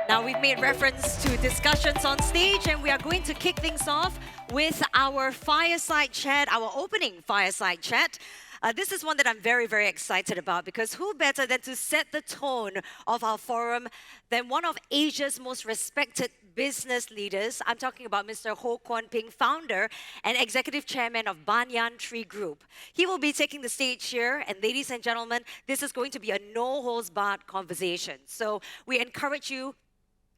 Now, we've made reference to discussions on stage, and we are going to kick things off with our fireside chat, our opening fireside chat. This is one that I'm very, very excited about because who better than to set the tone of our forum than one of Asia's most respected business leaders. I'm talking about Mr. Ho Kwon Ping, founder and executive chairman of Banyan Tree Group. He will be taking the stage here, and ladies and gentlemen, this is going to be a no-holds-barred conversation. So we encourage you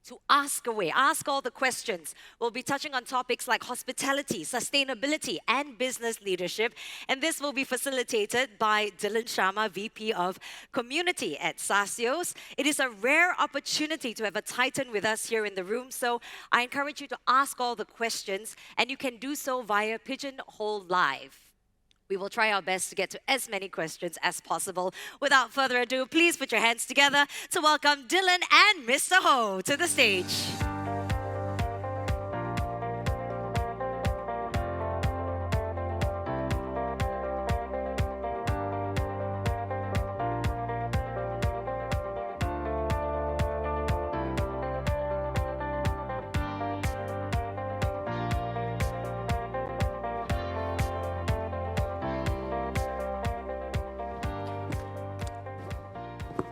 to ask away, ask all the questions. We'll be touching on topics like hospitality, sustainability, and business leadership. And this will be facilitated by Dylan Sharma, VP of Community at SACEOS. It is a rare opportunity to have a Titan with us here in the room. So I encourage you to ask all the questions, and you can do so via Pigeonhole Live. We will try our best to get to as many questions as possible. Without further ado, please put your hands together to welcome Dylan and Mr. Ho to the stage.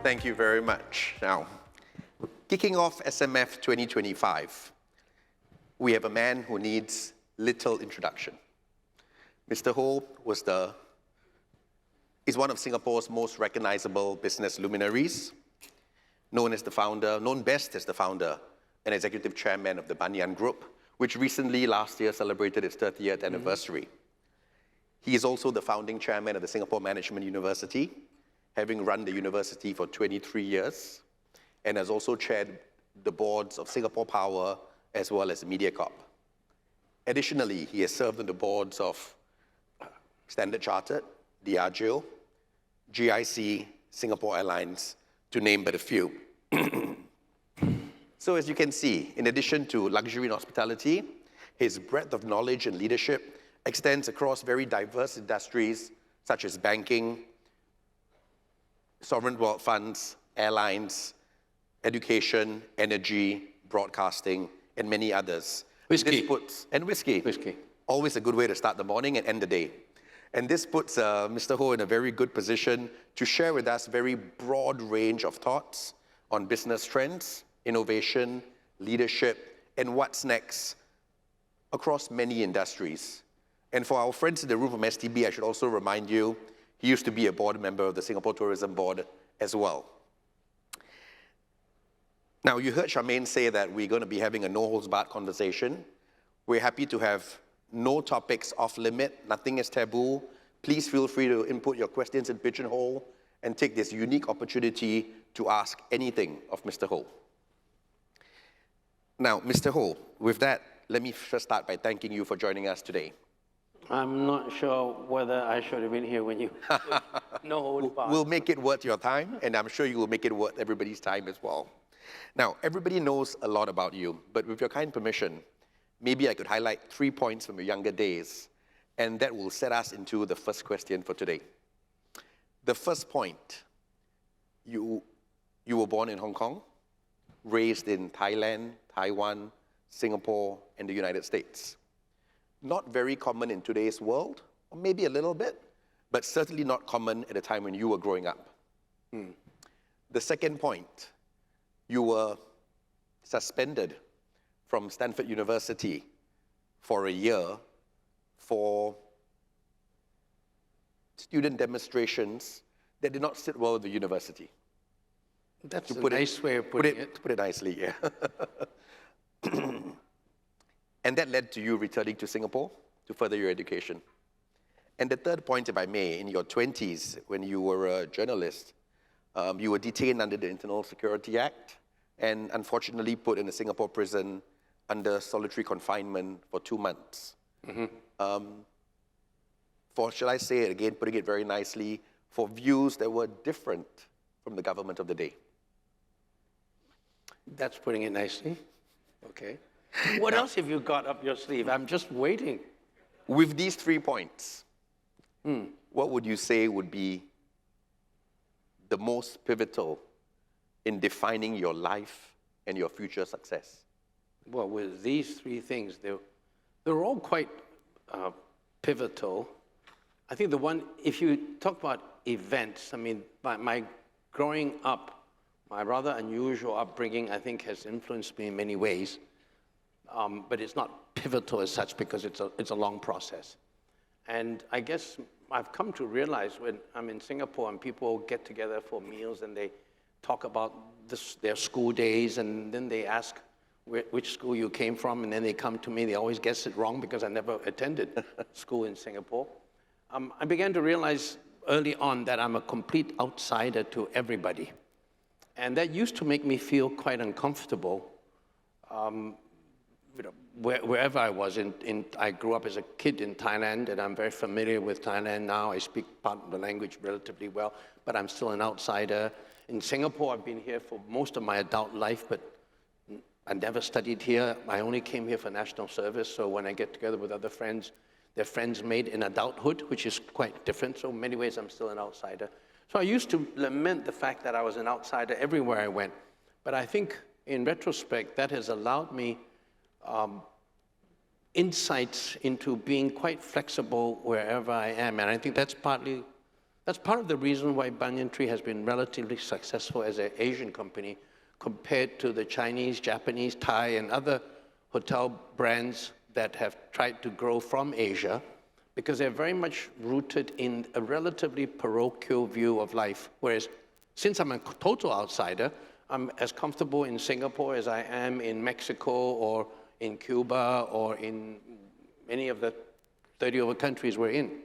Thank you very much. Now, kicking off SMF 2025, we have a man who needs little introduction. Mr. Ho is one of Singapore's most recognizable business luminaries, known best as the founder and executive chairman of the Banyan Group, which recently, last year, celebrated its 30th anniversary. He is also the founding chairman of the Singapore Management University, having run the university for 23 years, and has also chaired the boards of Singapore Power as well as MediaCorp. Additionally, he has served on the boards of Standard Chartered, Diageo, GIC, Singapore Airlines, to name but a few. So as you can see, in addition to luxury and hospitality, his breadth of knowledge and leadership extends across very diverse industries such as banking, sovereign wealth funds, airlines, education, energy, broadcasting, and many others. Whiskey. Whiskey. Always a good way to start the morning and end the day. And this puts Mr. Ho in a very good position to share with us a very broad range of thoughts on business trends, innovation, leadership, and what's next across many industries. And for our friends in the room from STB, I should also remind you, he used to be a board member of the Singapore Tourism Board as well. Now, you heard Charmaine say that we're going to be having a no-holds-barred conversation. We're happy to have no topics off limit, nothing is taboo. Please feel free to input your questions in Pigeonhole and take this unique opportunity to ask anything of Mr. Ho. Now, Mr. Ho, with that, let me first start by thanking you for joining us today. I'm not sure whether I should have been here when you no holds barred. We'll make it worth your time, and I'm sure you will make it worth everybody's time as well. Now, everybody knows a lot about you, but with your kind permission, maybe I could highlight 3 points from your younger days, and that will set us into the first question for today. The first point, you were born in Hong Kong, raised in Thailand, Taiwan, Singapore, and the United States. Not very common in today's world, or maybe a little bit, but certainly not common at a time when you were growing up. The second point, you were suspended from Stanford University for a year for student demonstrations that did not sit well with the university. That's a nice way of putting it. To put it nicely, yeah. And that led to you returning to Singapore to further your education. And the third point, if I may, in your 20s, when you were a journalist, you were detained under the Internal Security Act and unfortunately put in a Singapore prison under solitary confinement for 2 months. Shall I say it again, putting it very nicely, for views that were different from the government of the day. That's putting it nicely. Okay. What else have you got up your sleeve? I'm just waiting. With these 3 points, what would you say would be the most pivotal in defining your life and your future success? Well, with these three things, they're all quite pivotal. I think the one, if you talk about events, I mean, my growing up, my rather unusual upbringing, I think, has influenced me in many ways. But it's not pivotal as such because it's a long process. And I guess I've come to realize when I'm in Singapore and people get together for meals and they talk about their school days, and then they ask which school you came from, and then they come to me, they always guess it wrong because I never attended school in Singapore. I began to realize early on that I'm a complete outsider to everybody. And that used to make me feel quite uncomfortable. Wherever I was, I grew up as a kid in Thailand, and I'm very familiar with Thailand now. I speak part of the language relatively well, but I'm still an outsider. In Singapore, I've been here for most of my adult life, but I never studied here. I only came here for national service, so when I get together with other friends, they're friends made in adulthood, which is quite different. So in many ways, I'm still an outsider. So I used to lament the fact that I was an outsider everywhere I went. But I think, in retrospect, that has allowed me insights into being quite flexible wherever I am. And I think that's part of the reason why Banyan Tree has been relatively successful as an Asian company compared to the Chinese, Japanese, Thai, and other hotel brands that have tried to grow from Asia, because they're very much rooted in a relatively parochial view of life. Whereas, since I'm a total outsider, I'm as comfortable in Singapore as I am in Mexico or in Cuba or in any of the 30 over countries we're in.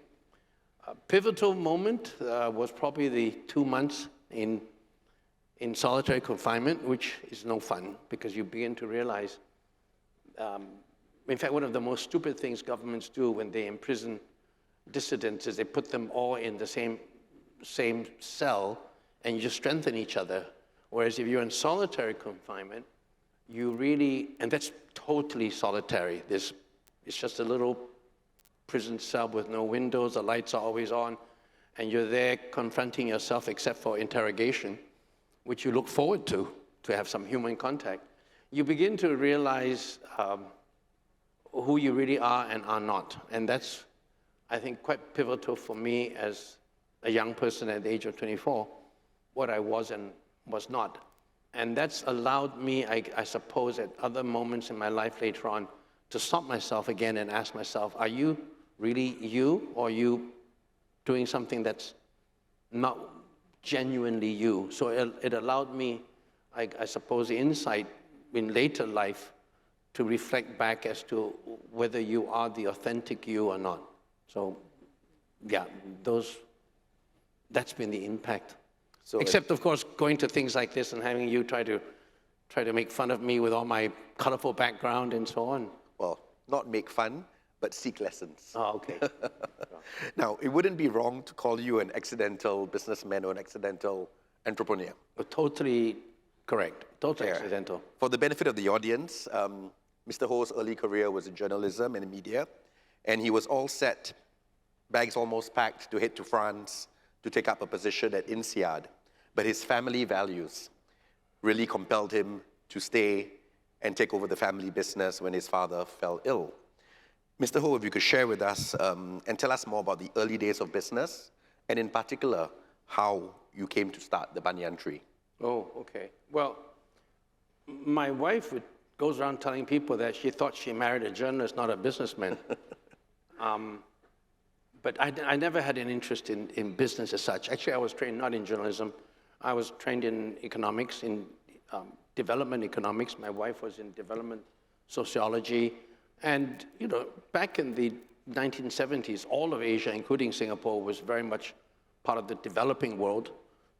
A pivotal moment was probably the 2 months in solitary confinement, which is no fun because you begin to realize, in fact, one of the most stupid things governments do when they imprison dissidents is they put them all in the same cell and you just strengthen each other. Whereas if you're in solitary confinement, you really, and that's totally solitary. It's just a little prison cell with no windows, the lights are always on, and you're there confronting yourself except for interrogation, which you look forward to have some human contact. You begin to realize who you really are and are not. And that's, I think, quite pivotal for me as a young person at the age of 24, what I was and was not. And that's allowed me, I suppose, at other moments in my life later on, to stop myself again and ask myself, are you really you, or are you doing something that's not genuinely you? So it allowed me, I suppose, the insight in later life to reflect back as to whether you are the authentic you or not. So, yeah, that's been the impact. So except, of course, going to things like this and having you try to make fun of me with all my colorful background and so on. Well, not make fun, but seek lessons. Oh, okay. Now, it wouldn't be wrong to call you an accidental businessman or an accidental entrepreneur. Totally correct. Totally accidental. For the benefit of the audience, Mr. Ho's early career was in journalism and media, and he was all set, bags almost packed, to head to France to take up a position at INSEAD. But his family values really compelled him to stay and take over the family business when his father fell ill. Mr. Ho, if you could share with us and tell us more about the early days of business, and in particular, how you came to start the Banyan Tree. Oh, okay. Well, my wife goes around telling people that she thought she married a journalist, not a businessman. But I never had an interest in business as such. Actually, I was trained not in journalism. I was trained in economics, in development economics. My wife was in development sociology. And, you know, back in the 1970s, all of Asia, including Singapore, was very much part of the developing world.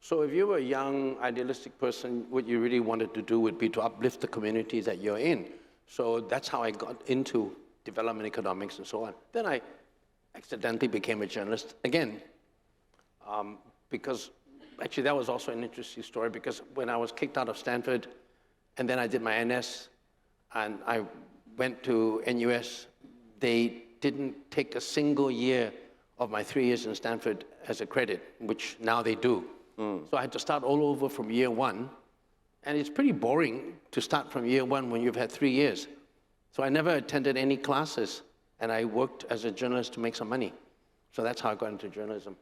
So if you were a young, idealistic person, what you really wanted to do would be to uplift the community that you're in. So that's how I got into development economics and so on. Then I accidentally became a journalist again, because actually that was also an interesting story, because when I was kicked out of Stanford, and then I did my NS, and I went to NUS, they didn't take a single year of my 3 years in Stanford as a credit, which now they do. So I had to start all over from year one And it's pretty boring to start from year one when you've had 3 years. So I never attended any classes, and I worked as a journalist to make some money. So that's how I got into journalism.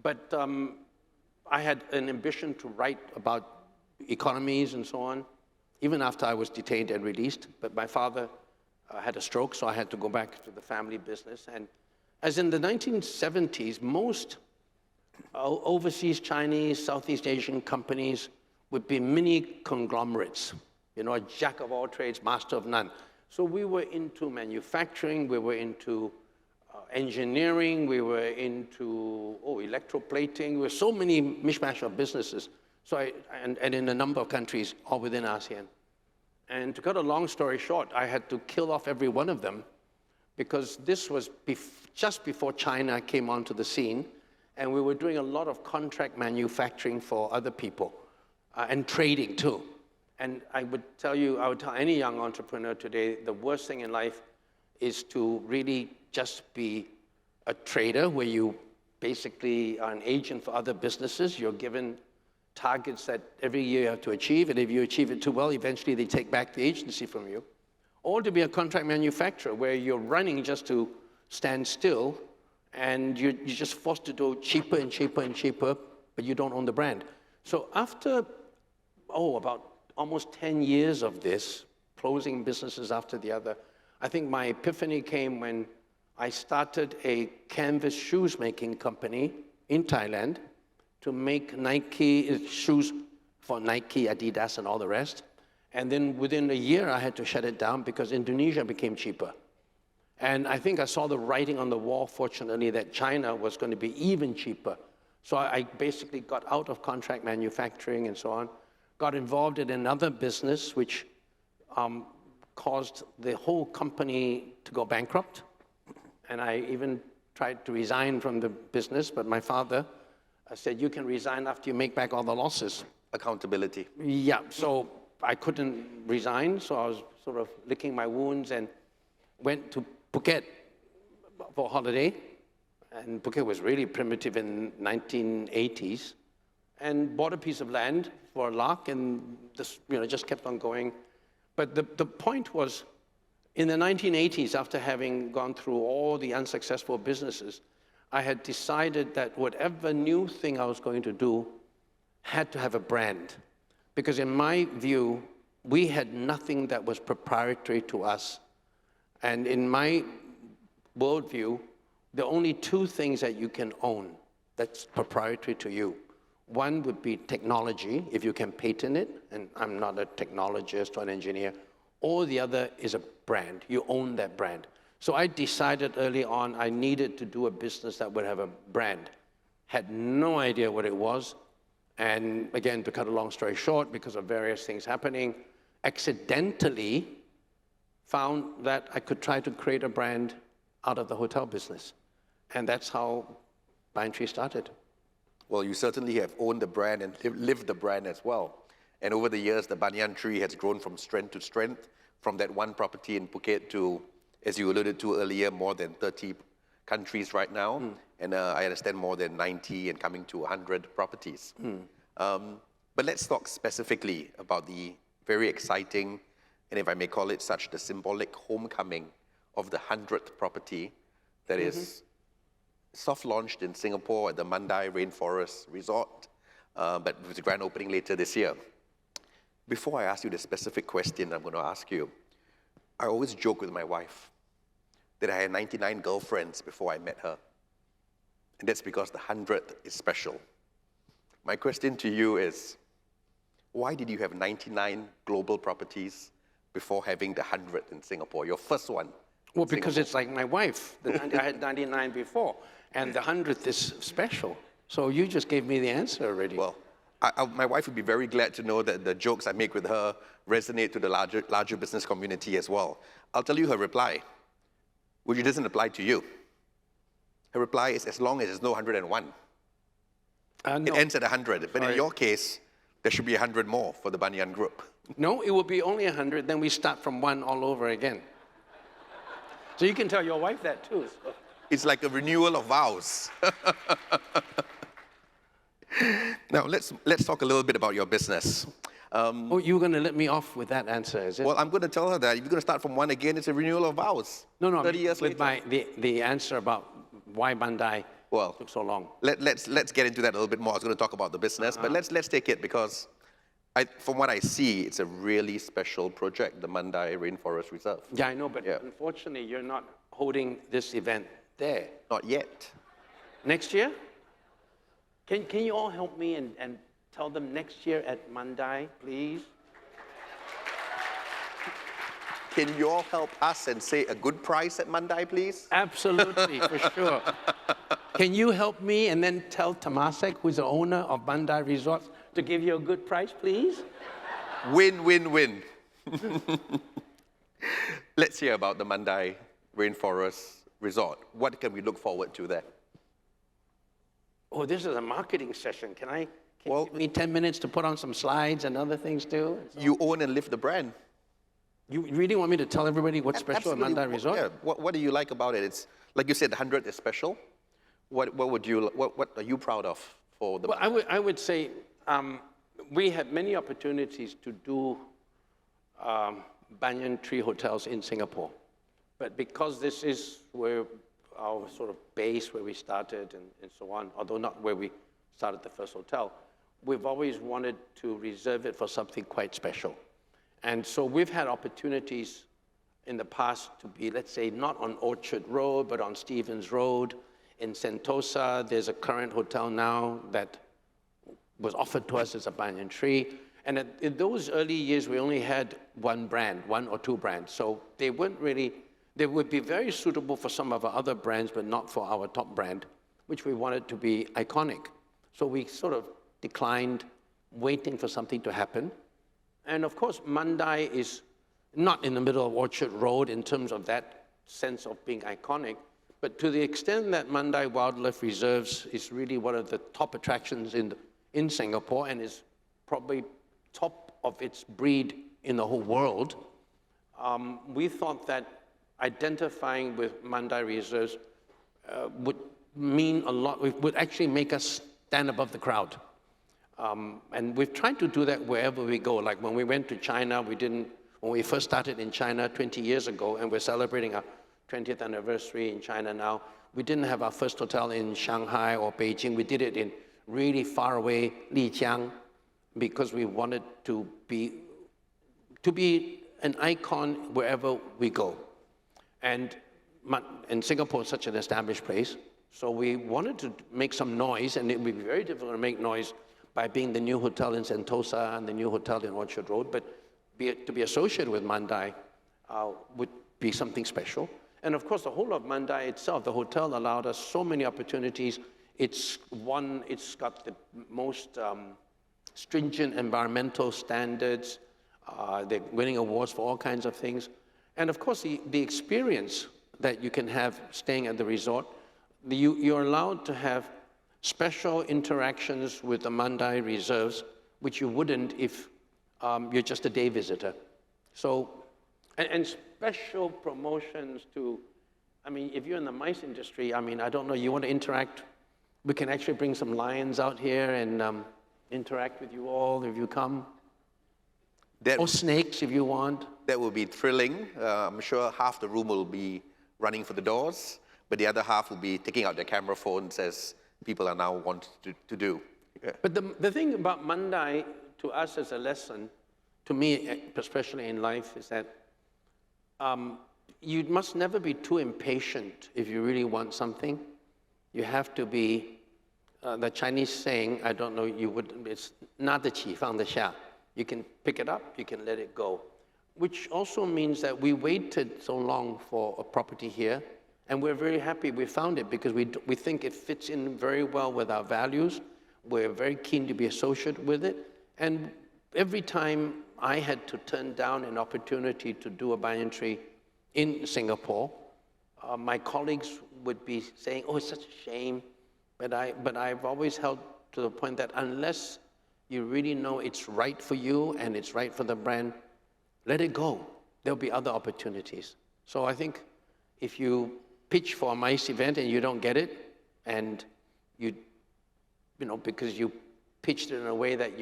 But I had an ambition to write about economies and so on, even after I was detained and released. But my father had a stroke, so I had to go back to the family business. And as in the 1970s, most overseas Chinese, Southeast Asian companies would be mini conglomerates, you know, a jack of all trades, master of none. So we were into manufacturing, we were into engineering, we were into electroplating. There were so many mishmash of businesses. So and in a number of countries, all within ASEAN. And to cut a long story short, I had to kill off every one of them because this was just before China came onto the scene, and we were doing a lot of contract manufacturing for other people and trading too. And I would tell any young entrepreneur today, the worst thing in life is to really just be a trader where you basically are an agent for other businesses. You're given targets that every year you have to achieve, and if you achieve it too well, eventually they take back the agency from you. Or to be a contract manufacturer where you're running just to stand still, and you're just forced to do cheaper and cheaper and cheaper, but you don't own the brand. So after, about almost 10 years of this, closing businesses after the other, I think my epiphany came when I started a canvas shoes making company in Thailand to make Nike shoes for Nike, Adidas, and all the rest. And then within a year, I had to shut it down because Indonesia became cheaper. And I think I saw the writing on the wall, fortunately, that China was going to be even cheaper. So I basically got out of contract manufacturing and so on, got involved in another business, which caused the whole company to go bankrupt. And I even tried to resign from the business, but my father said, you can resign after you make back all the losses. Accountability. Yeah, so I couldn't resign, so I was sort of licking my wounds and went to Phuket for a holiday. And Phuket was really primitive in 1980s, and bought a piece of land for a lark, and this, just kept on going. But the point was, in the 1980s, after having gone through all the unsuccessful businesses, I had decided that whatever new thing I was going to do had to have a brand. Because in my view, we had nothing that was proprietary to us. And in my worldview, there are only two things that you can own that's proprietary to you. One would be technology, if you can patent it, and I'm not a technologist or an engineer, or the other is a brand. You own that brand. So I decided early on I needed to do a business that would have a brand. Had no idea what it was. And again, to cut a long story short, because of various things happening, accidentally found that I could try to create a brand out of the hotel business. And that's how Banyan Tree started. Well, you certainly have owned the brand and lived the brand as well. And over the years, the Banyan Tree has grown from strength to strength, from that one property in Phuket to, as you alluded to earlier, more than 30 countries right now. And I understand more than 90 and coming to 100 properties. But let's talk specifically about the very exciting, and if I may call it such, the symbolic homecoming of the 100th property that is soft-launched in Singapore at the Mandai Rainforest Resort, but with the grand opening later this year. Before I ask you the specific question I'm going to ask you, I always joke with my wife that I had 99 girlfriends before I met her. And that's because the 100th is special. My question to you is, why did you have 99 global properties before having the 100th in Singapore, your first one? Well, because it's like my wife. I had 99 before, and the 100th is special. So you just gave me the answer already. Well, my wife would be very glad to know that the jokes I make with her resonate to the larger business community as well. I'll tell you her reply, which doesn't apply to you. Her reply is, as long as there's no 101. No. It ends at 100, but in your case, there should be 100 more for the Banyan Group. No, it will be only 100, then we start from 1 all over again. So you can tell your wife that too. So. It's like a renewal of vows. Now, let's talk a little bit about your business. Oh, you're going to let me off with that answer, is it? Well, I'm going to tell her that if you're going to start from one again, it's a renewal of vows. No, 30 years with later. the answer about why Bandai Well, took so long. let's get into that a little bit more. I was going to talk about the business, but let's take it because from what I see, it's a really special project, the Mandai Rainforest Reserve. Yeah, I know, but Yeah. unfortunately, you're not holding this event there. Not yet. Next year? Can you all help me and tell them next year at Mandai, please? Can you all help us and say a good price at Mandai, please? Absolutely, for sure. Can you help me and then tell Temasek, who's the owner of Bandai Resorts, to give you a good price, please? Win, win, win. Let's hear about the Mandai Rainforest Resort. What can we look forward to there? Oh, this is a marketing session. Can you Well, give me 10 minutes to put on some slides and other things too? you own and live the brand. You really want me to tell everybody what's special at Absolutely. Mandai Resort? Yeah. What do you like about it? It's like you said, the 100th is special. What are you proud of for the? Well, I would say we had many opportunities to do Banyan tree hotels in Singapore. But because this is where our sort of base, where we started and so on, although not where we started the first hotel, we've always wanted to reserve it for something quite special. And so we've had opportunities in the past to be, let's say, not on Orchard Road, but on Stevens Road. In Sentosa, there's a current hotel now that was offered to us as a banyan tree. And in those early years, we only had one or two brands. So they would be very suitable for some of our other brands, but not for our top brand, which we wanted to be iconic. So we sort of declined waiting for something to happen. And of course, Mandai is not in the middle of Orchard Road in terms of that sense of being iconic, but to the extent that Mandai Wildlife Reserves is really one of the top attractions in Singapore and is probably top of its breed in the whole world, we thought that identifying with Mandai Reserves would mean a lot, would actually make us stand above the crowd. And we've tried to do that wherever we go. Like when we went to China, when we first started in China 20 years ago, and we're celebrating our 20th anniversary in China now, we didn't have our first hotel in Shanghai or Beijing. We did it in really far away Lijiang because we wanted to be an icon wherever we go. And Singapore is such an established place, so we wanted to make some noise, and it would be very difficult to make noise by being the new hotel in Sentosa and the new hotel in Orchard Road, but to be associated with Mandai would be something special. And of course, the whole of Mandai itself, the hotel allowed us so many opportunities. It's got the most stringent environmental standards. They're winning awards for all kinds of things. And of course, the experience that you can have staying at the resort, you're allowed to have special interactions with the Mandai reserves, which you wouldn't if you're just a day visitor. So, and special promotions to, if you're in the mice industry, I don't know, you want to interact, we can actually bring some lions out here and interact with you all if you come. Or snakes if you want. That will be thrilling. I'm sure half the room will be running for the doors, but the other half will be taking out their camera phones as people are now want to do. Yeah. But the thing about Mandai, to us as a lesson, to me especially in life, is that you must never be too impatient if you really want something. You have to be, the Chinese saying, I don't know, it's 拿得起放得下. You can pick it up, you can let it go. Which also means that we waited so long for a property here, and we're very happy we found it because we think it fits in very well with our values. We're very keen to be associated with it. And every time I had to turn down an opportunity to do a banyan tree in Singapore, my colleagues would be saying, oh, it's such a shame. But I've always held to the point that unless you really know it's right for you and it's right for the brand, let it go. There'll be other opportunities. So I think if you pitch for a MICE event and you don't get it, and because you pitched it in a way that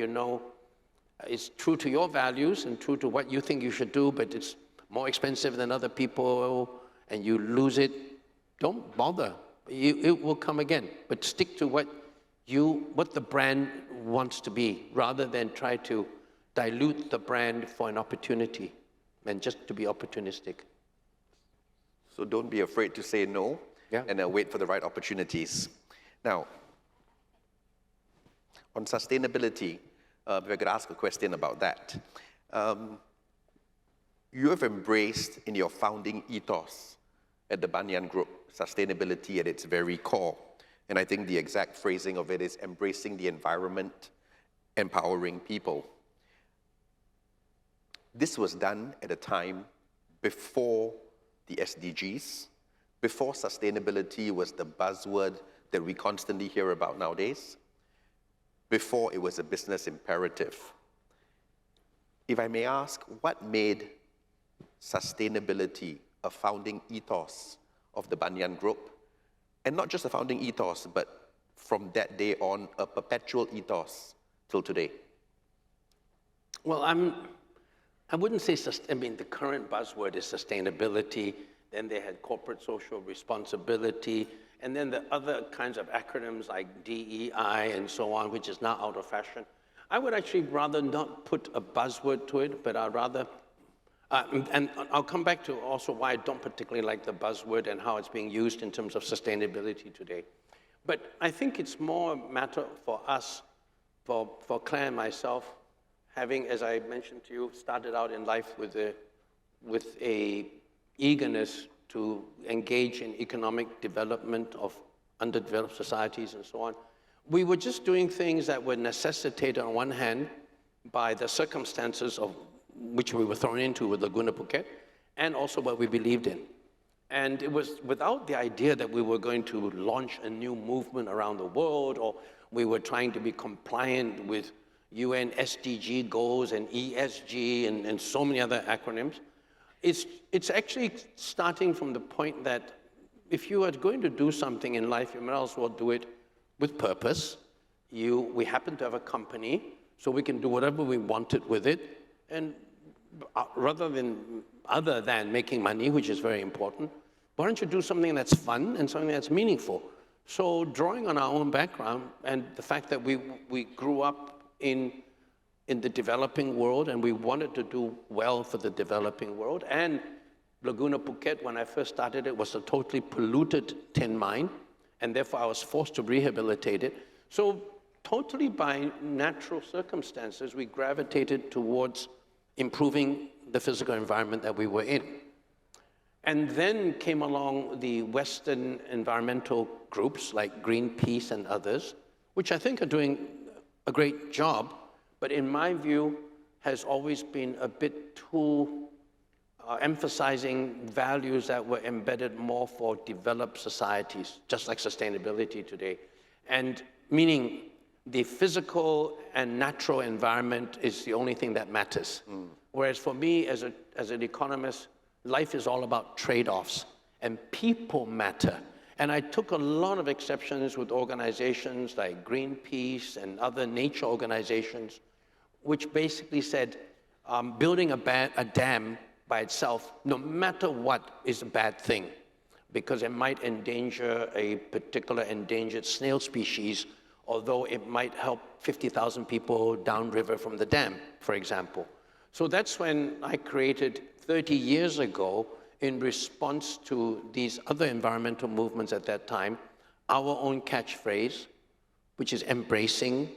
It's true to your values and true to what you think you should do, but it's more expensive than other people, and you lose it, don't bother. It will come again. But stick to what the brand wants to be, rather than try to dilute the brand for an opportunity and just to be opportunistic. So don't be afraid to say no, and wait for the right opportunities. Now, on sustainability, if I could ask a question about that. You have embraced in your founding ethos at the Banyan Group sustainability at its very core. And I think the exact phrasing of it is embracing the environment, empowering people. This was done at a time before the SDGs, before sustainability was the buzzword that we constantly hear about nowadays, before it was a business imperative. If I may ask, what made sustainability a founding ethos of the Banyan Group? And not just a founding ethos, but from that day on, a perpetual ethos till today. Well, I wouldn't say, the current buzzword is sustainability, then they had corporate social responsibility, and then the other kinds of acronyms like DEI and so on, which is now out of fashion. I would actually rather not put a buzzword to it, but I'd rather, and I'll come back to also why I don't particularly like the buzzword and how it's being used in terms of sustainability today. But I think it's more a matter for us, for Claire and myself, having, as I mentioned to you, started out in life with a eagerness to engage in economic development of underdeveloped societies and so on. We were just doing things that were necessitated on one hand by the circumstances of which we were thrown into with Laguna Phuket, and also what we believed in. And it was without the idea that we were going to launch a new movement around the world, or we were trying to be compliant with UN SDG goals and ESG and so many other acronyms. It's actually starting from the point that if you are going to do something in life, you might as well do it with purpose. We happen to have a company, so we can do whatever we wanted with it. And other than making money, which is very important, why don't you do something that's fun and something that's meaningful? So drawing on our own background and the fact that we grew up in the developing world, and we wanted to do well for the developing world. And Laguna Phuket, when I first started it, was a totally polluted tin mine, and therefore I was forced to rehabilitate it. So totally by natural circumstances, we gravitated towards improving the physical environment that we were in. And then came along the Western environmental groups like Greenpeace and others, which I think are doing a great job, but in my view, has always been a bit too emphasizing values that were embedded more for developed societies, just like sustainability today. And meaning the physical and natural environment is the only thing that matters. Whereas for me, as an economist, life is all about trade-offs, and people matter. And I took a lot of exceptions with organizations like Greenpeace and other nature organizations, which basically said building a dam by itself, no matter what, is a bad thing, because it might endanger a particular endangered snail species, although it might help 50,000 people downriver from the dam, for example. So that's when I created 30 years ago, in response to these other environmental movements at that time, our own catchphrase, which is embracing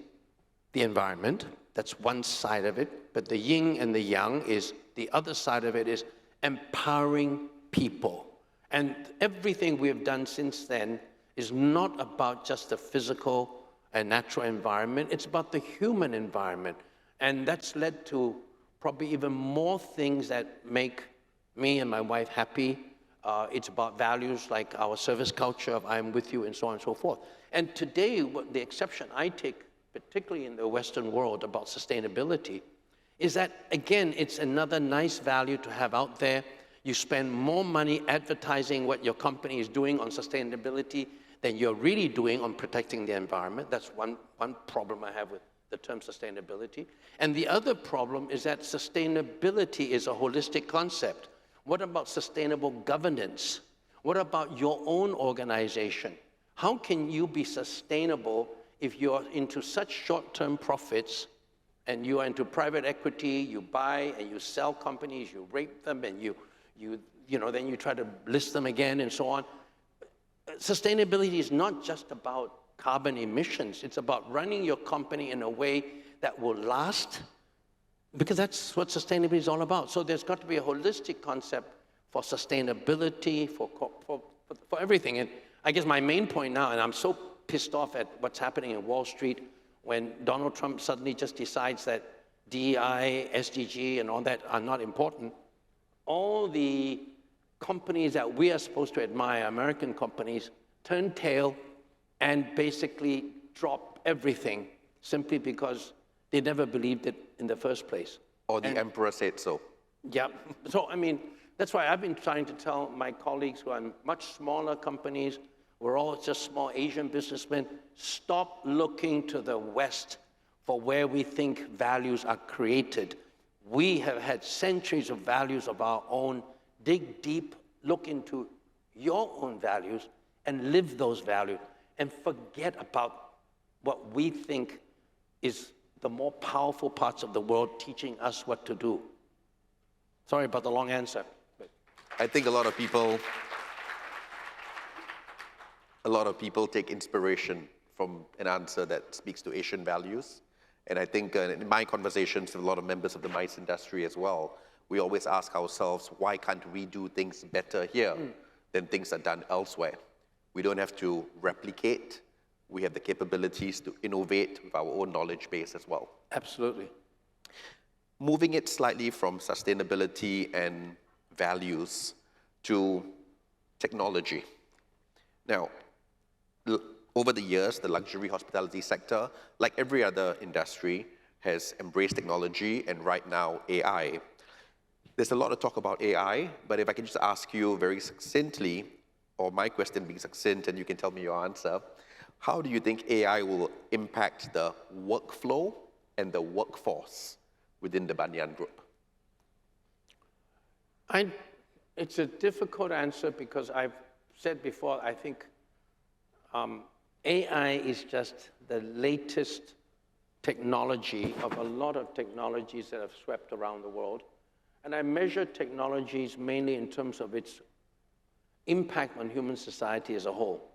the environment. That's one side of it. But the yin and the yang is, the other side of it is empowering people. And everything we have done since then is not about just the physical and natural environment, it's about the human environment. And that's led to probably even more things that make me and my wife happy. It's about values like our service culture of I'm with you and so on and so forth. And today, the exception I take, particularly in the Western world, about sustainability, is that, again, it's another nice value to have out there. You spend more money advertising what your company is doing on sustainability than you're really doing on protecting the environment. That's one problem I have with the term sustainability. And the other problem is that sustainability is a holistic concept. What about sustainable governance? What about your own organization? How can you be sustainable if you're into such short-term profits and you are into private equity, you buy and you sell companies, you rape them, and then you try to list them again and so on. Sustainability is not just about carbon emissions. It's about running your company in a way that will last, because that's what sustainability is all about. So there's got to be a holistic concept for sustainability, for everything. And I guess my main point now, and I'm so pissed off at what's happening in Wall Street when Donald Trump suddenly just decides that DEI, SDG, and all that are not important. All the companies that we are supposed to admire, American companies, turn tail and basically drop everything simply because they never believed it in the first place. Or the emperor said so. Yeah. So, I mean, that's why I've been trying to tell my colleagues who are much smaller companies, we're all just small Asian businessmen, stop looking to the West for where we think values are created. We have had centuries of values of our own. Dig deep, look into your own values and live those values, and forget about what we think is the more powerful parts of the world teaching us what to do. Sorry about the long answer. I think a lot of people take inspiration from an answer that speaks to Asian values. And I think in my conversations with a lot of members of the MICE industry as well, we always ask ourselves, why can't we do things better here than things are done elsewhere? We don't have to replicate. We have the capabilities to innovate with our own knowledge base as well. Absolutely. Moving it slightly from sustainability and values to technology. Now, over the years, the luxury hospitality sector, like every other industry, has embraced technology, and right now, AI. There's a lot of talk about AI, but if I can just ask you very succinctly, or my question being succinct, and you can tell me your answer, how do you think AI will impact the workflow and the workforce within the Banyan Group? It's a difficult answer because I've said before, I think AI is just the latest technology of a lot of technologies that have swept around the world. And I measure technologies mainly in terms of its impact on human society as a whole.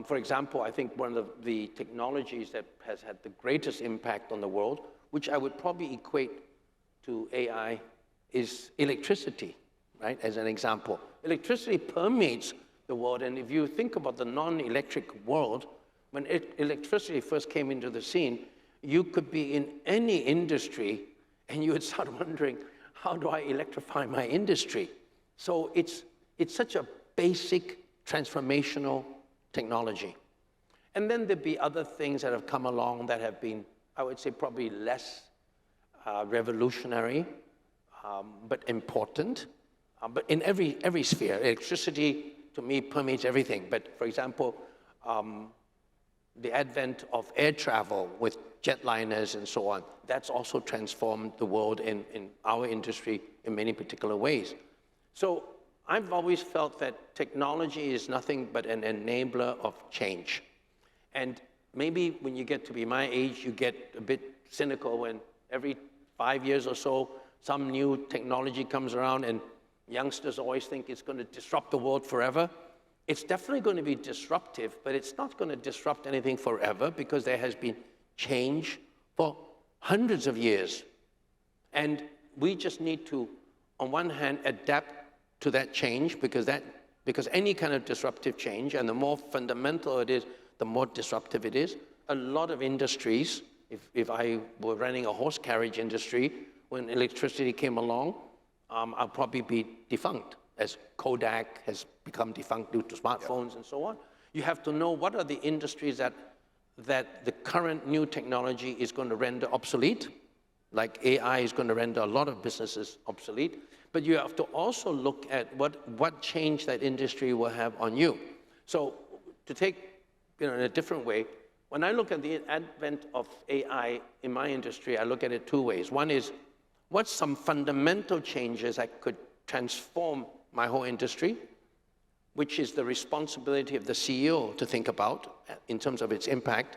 For example, I think one of the technologies that has had the greatest impact on the world, which I would probably equate to AI, is electricity, right, as an example. Electricity permeates the world, and if you think about the non-electric world, when electricity first came into the scene, you could be in any industry, and you would start wondering, how do I electrify my industry? So it's such a basic transformational technology. And then there'd be other things that have come along that have been, I would say, probably less revolutionary, but important. But in every sphere, electricity, to me, permeates everything. But for example, the advent of air travel with jetliners and so on, that's also transformed the world in our industry in many particular ways. So I've always felt that technology is nothing but an enabler of change. And maybe when you get to be my age, you get a bit cynical when every 5 years or so, some new technology comes around and youngsters always think it's going to disrupt the world forever. It's definitely going to be disruptive, but it's not going to disrupt anything forever because there has been change for hundreds of years. And we just need to, on one hand, adapt to that change because any kind of disruptive change, and the more fundamental it is, the more disruptive it is. A lot of industries, if I were running a horse carriage industry, when electricity came along, I'll probably be defunct, as Kodak has become defunct due to smartphones and so on. You have to know what are the industries that the current new technology is going to render obsolete, like AI is going to render a lot of businesses obsolete, but you have to also look at what change that industry will have on you. So to take, in a different way, When I look at the advent of AI in my industry, I look at it two ways. One is, what's some fundamental changes that could transform my whole industry, which is the responsibility of the CEO to think about in terms of its impact,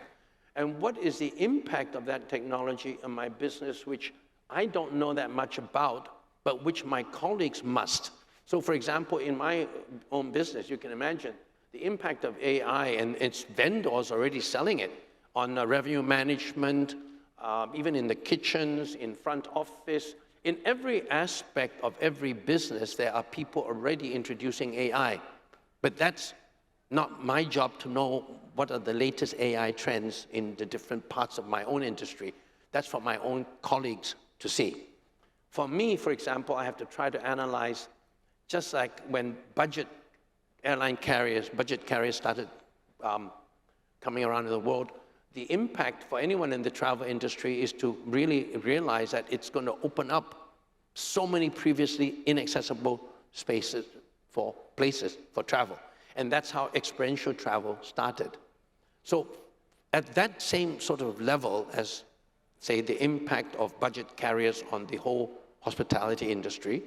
and what is the impact of that technology on my business, which I don't know that much about, but which my colleagues must. So for example, in my own business, you can imagine the impact of AI and its vendors already selling it on revenue management, even in the kitchens, in front office. In every aspect of every business, there are people already introducing AI. But that's not my job to know what are the latest AI trends in the different parts of my own industry. That's for my own colleagues to see. For me, for example, I have to try to analyze, just like when budget carriers started coming around in the world, the impact for anyone in the travel industry is to really realize that it's going to open up so many previously inaccessible spaces for places for travel. And that's how experiential travel started. So at that same sort of level as, say, the impact of budget carriers on the whole hospitality industry,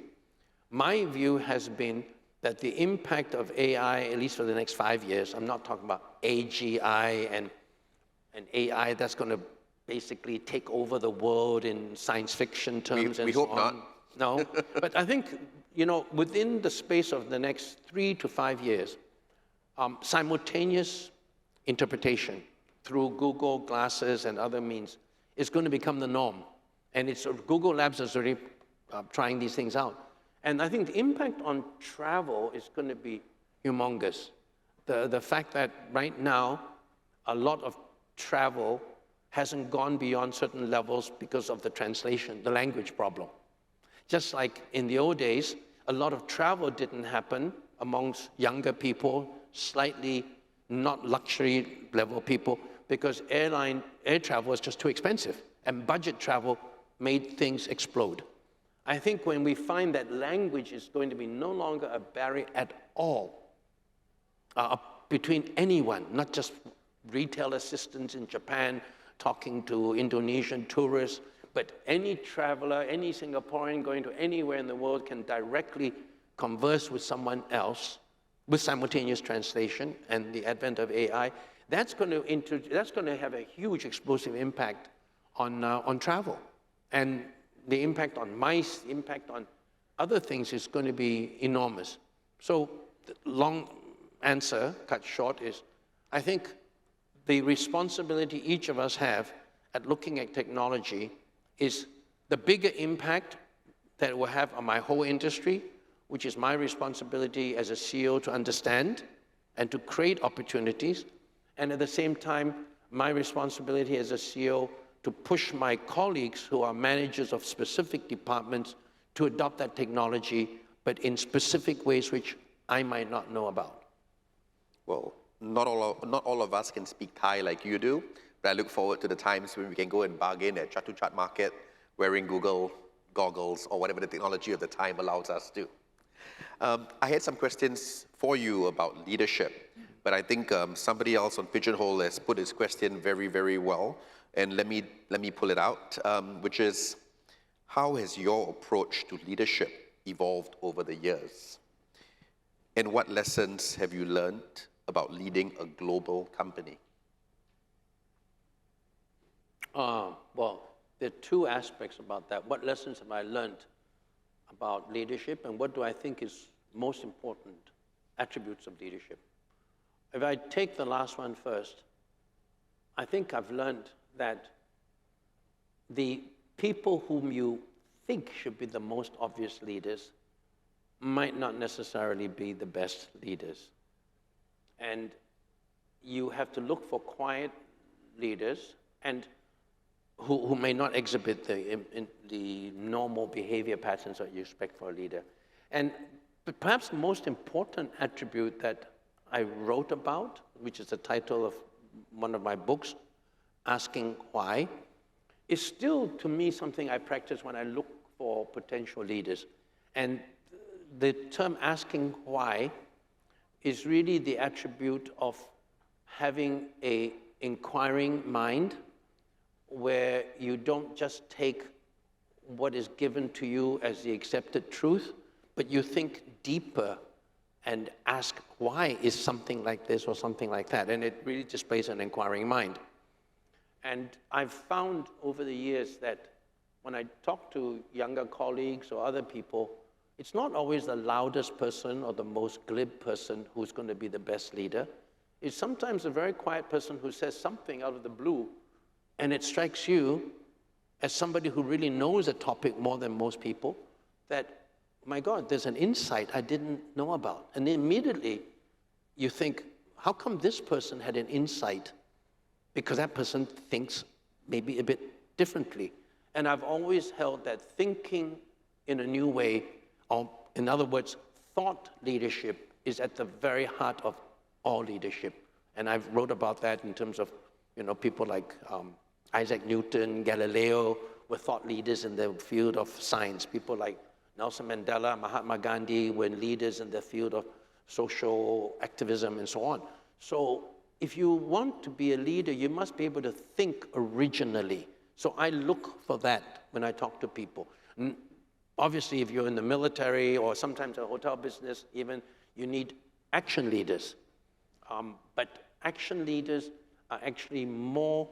my view has been that the impact of AI, at least for the next 5 years, I'm not talking about AGI and AI that's going to basically take over the world in science fiction terms we hope not. No, but I think, within the space of the next 3 to 5 years, simultaneous interpretation through Google Glasses and other means is going to become the norm. And Google Labs is already trying these things out. And I think the impact on travel is going to be humongous. The fact that right now, a lot of travel hasn't gone beyond certain levels because of the translation, the language problem. Just like in the old days, a lot of travel didn't happen amongst younger people, slightly not luxury level people, because air travel was just too expensive, and budget travel made things explode. I think when we find that language is going to be no longer a barrier at all between anyone, not just retail assistants in Japan talking to Indonesian tourists, but any traveler, any Singaporean going to anywhere in the world can directly converse with someone else with simultaneous translation and the advent of AI. That's going to have a huge explosive impact on travel. And the impact on mice, the impact on other things is going to be enormous. So the long answer, cut short, is I think the responsibility each of us have at looking at technology is the bigger impact that it will have on my whole industry, which is my responsibility as a CEO to understand and to create opportunities, and at the same time, my responsibility as a CEO to push my colleagues who are managers of specific departments to adopt that technology, but in specific ways which I might not know about. Well, not all of us can speak Thai like you do, but I look forward to the times when we can go and bargain at Chatuchak Market wearing Google goggles or whatever the technology of the time allows us to. I had some questions for you about leadership, but I think somebody else on Pigeonhole has put his question very, very well, and let me pull it out, which is, how has your approach to leadership evolved over the years? And what lessons have you learned about leading a global company? Well, there are two aspects about that. What lessons have I learned about leadership, and what do I think is most important attributes of leadership? If I take the last one first, I think I've learned that the people whom you think should be the most obvious leaders might not necessarily be the best leaders. And you have to look for quiet leaders and who may not exhibit the normal behavior patterns that you expect for a leader. And perhaps the most important attribute that I wrote about, which is the title of one of my books, Asking Why, is still, to me, something I practice when I look for potential leaders. And the term asking why is really the attribute of having a inquiring mind where you don't just take what is given to you as the accepted truth, but you think deeper and ask, why is something like this or something like that? And it really displays an inquiring mind. And I've found over the years that when I talk to younger colleagues or other people, it's not always the loudest person or the most glib person who's going to be the best leader. It's sometimes a very quiet person who says something out of the blue, and it strikes you as somebody who really knows a topic more than most people, that, my God, there's an insight I didn't know about. And immediately you think, how come this person had an insight? Because that person thinks maybe a bit differently. And I've always held that thinking in a new way, or in other words, thought leadership is at the very heart of all leadership. And I've wrote about that in terms of, people like Isaac Newton, Galileo were thought leaders in the field of science. People like Nelson Mandela, Mahatma Gandhi were leaders in the field of social activism and so on. So if you want to be a leader, you must be able to think originally. So I look for that when I talk to people. Obviously, if you're in the military or sometimes a hotel business, even, you need action leaders. But action leaders are actually more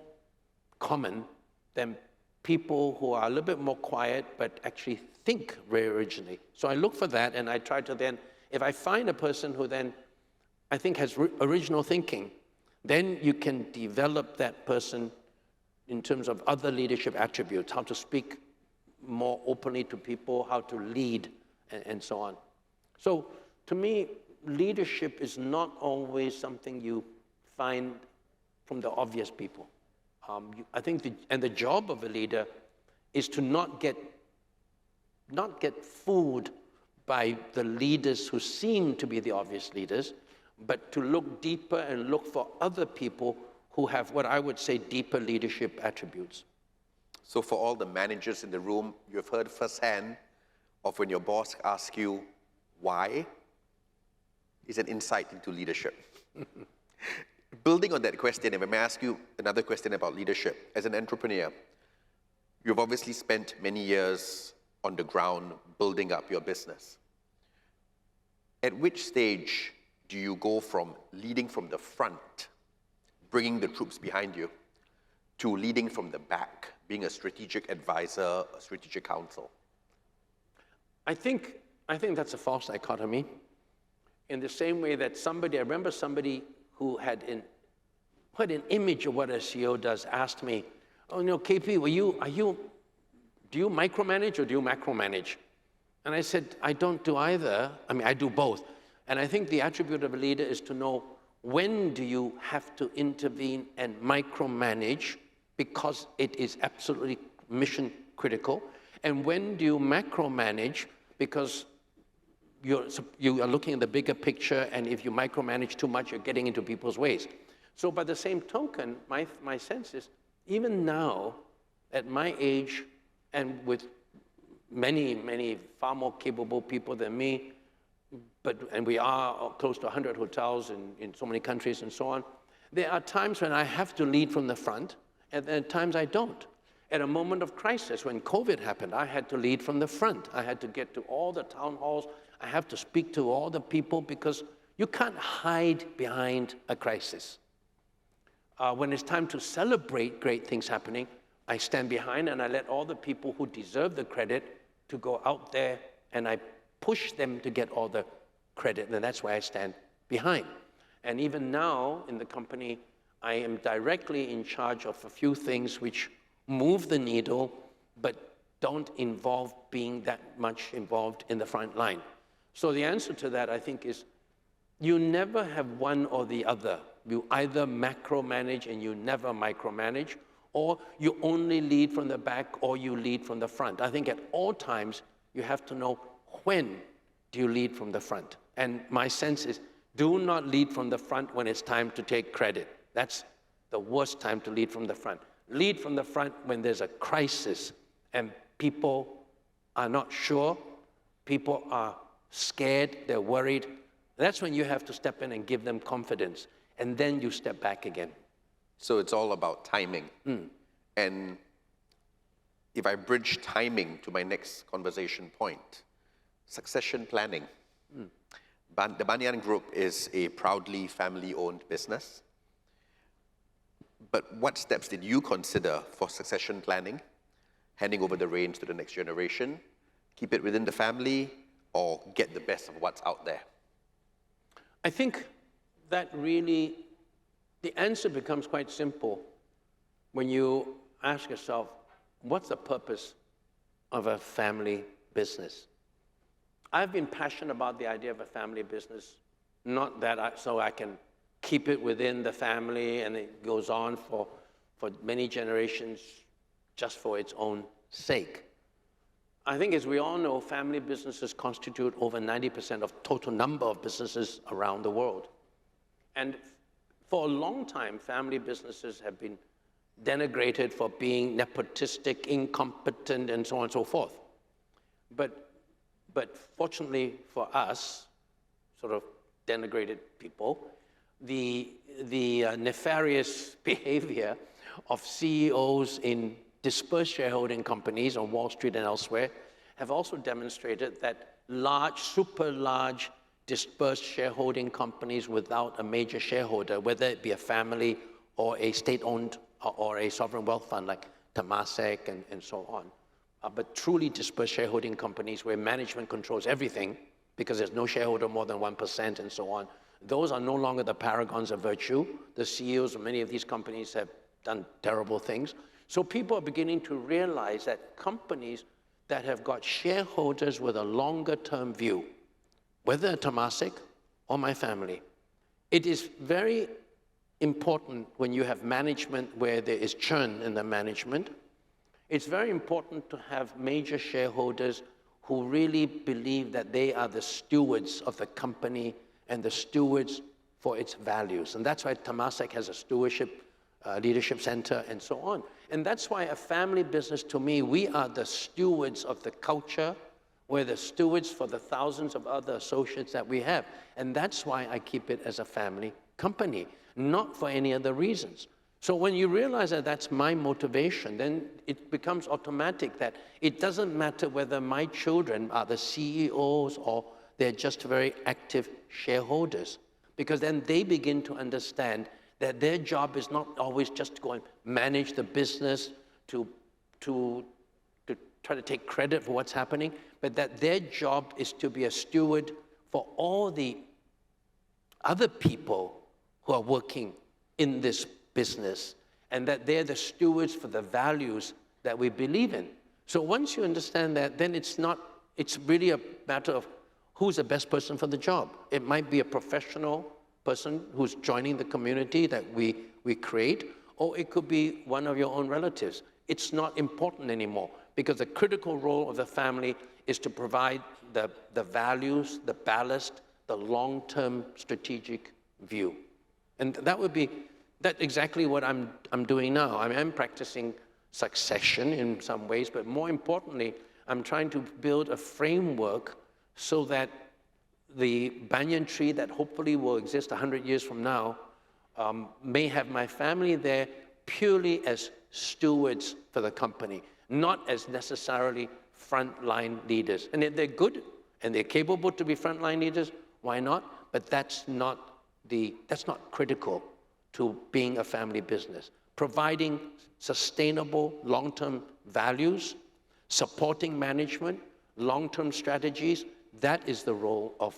common than people who are a little bit more quiet but actually think very originally. So I look for that, and I try to then, if I find a person who then I think has original thinking, then you can develop that person in terms of other leadership attributes, how to speak more openly to people, how to lead, and so on. So to me, leadership is not always something you find from the obvious people. I think the job of a leader is to not get fooled by the leaders who seem to be the obvious leaders, but to look deeper and look for other people who have what I would say deeper leadership attributes. So for all the managers in the room, you've heard firsthand of when your boss asks you why, is an insight into leadership. Building on that question, if I may ask you another question about leadership. As an entrepreneur, you've obviously spent many years on the ground building up your business. At which stage do you go from leading from the front, bringing the troops behind you, to leading from the back, being a strategic advisor, a strategic counsel? I think that's a false dichotomy. In the same way that I remember somebody who had an image of what a CEO does asked me, "Oh no, KP, do you micromanage or do you macromanage?" And I said, I don't do either. I mean, I do both. And I think the attribute of a leader is to know when do you have to intervene and micromanage because it is absolutely mission critical, and when do you macromanage because you are looking at the bigger picture, and if you micromanage too much, you're getting into people's ways. So by the same token, my sense is, even now, at my age, and with many, many far more capable people than me, and we are close to 100 hotels in so many countries and so on, there are times when I have to lead from the front, and there are times I don't. At a moment of crisis, when COVID happened, I had to lead from the front. I had to get to all the town halls. I have to speak to all the people because you can't hide behind a crisis. When it's time to celebrate great things happening, I stand behind and I let all the people who deserve the credit to go out there, and I push them to get all the credit, and that's why I stand behind. And even now in the company, I am directly in charge of a few things which move the needle, but don't involve being that much involved in the front line. So the answer to that, I think, is you never have one or the other. You either macro-manage and you never micromanage, or you only lead from the back or you lead from the front. I think at all times, you have to know when do you lead from the front. And my sense is, do not lead from the front when it's time to take credit. That's the worst time to lead from the front. Lead from the front when there's a crisis and people are not sure, people are scared, they're worried. That's when you have to step in and give them confidence, and then you step back again. So it's all about timing. And if I bridge timing to my next conversation point, succession planning. The Banyan Group is a proudly family-owned business. But what steps did you consider for succession planning? Handing over the reins to the next generation, keep it within the family, or get the best of what's out there? I think that really, the answer becomes quite simple when you ask yourself, what's the purpose of a family business? I've been passionate about the idea of a family business, not that so I can keep it within the family and it goes on for many generations just for its own sake. I think, as we all know, family businesses constitute over 90% of total number of businesses around the world. And for a long time, family businesses have been denigrated for being nepotistic, incompetent, and so on and so forth. But fortunately for us, sort of denigrated people, the nefarious behavior of CEOs in dispersed shareholding companies on Wall Street and elsewhere have also demonstrated that large, super large, dispersed shareholding companies without a major shareholder, whether it be a family or a state-owned or a sovereign wealth fund like Temasek and so on, but truly dispersed shareholding companies where management controls everything because there's no shareholder more than 1% and so on, those are no longer the paragons of virtue. The CEOs of many of these companies have done terrible things. So people are beginning to realize that companies that have got shareholders with a longer-term view, whether Temasek or my family, it is very important when you have management where there is churn in the management. It's very important to have major shareholders who really believe that they are the stewards of the company and the stewards for its values. And that's why Temasek has a stewardship leadership center and so on. And that's why a family business, to me, we are the stewards of the culture. We're the stewards for the thousands of other associates that we have. And that's why I keep it as a family company, not for any other reasons. So when you realize that that's my motivation, then it becomes automatic that it doesn't matter whether my children are the CEOs or they're just very active shareholders, because then they begin to understand that their job is not always just to go and manage the business, to try to take credit for what's happening, but that their job is to be a steward for all the other people who are working in this business, and that they're the stewards for the values that we believe in. So once you understand that, then it's really a matter of who's the best person for the job. It might be a professional person who's joining the community that we create, or it could be one of your own relatives. It's not important anymore, because the critical role of the family is to provide the values, the ballast, the long-term strategic view. And that's exactly what I'm doing now. I mean, I'm practicing succession in some ways, but more importantly, I'm trying to build a framework so that the banyan tree that hopefully will exist 100 years from now may have my family there purely as stewards for the company, not as necessarily frontline leaders. And if they're good and they're capable to be frontline leaders, why not? But that's not critical to being a family business. Providing sustainable long-term values, supporting management, long-term strategies, that is the role of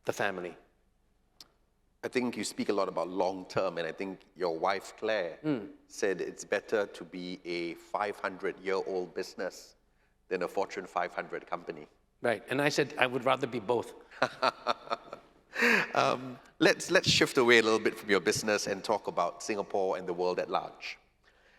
the family. I think you speak a lot about long-term, and I think your wife, Claire, said it's better to be a 500-year-old business than a Fortune 500 company. Right, and I said I would rather be both. Let's shift away a little bit from your business and talk about Singapore and the world at large.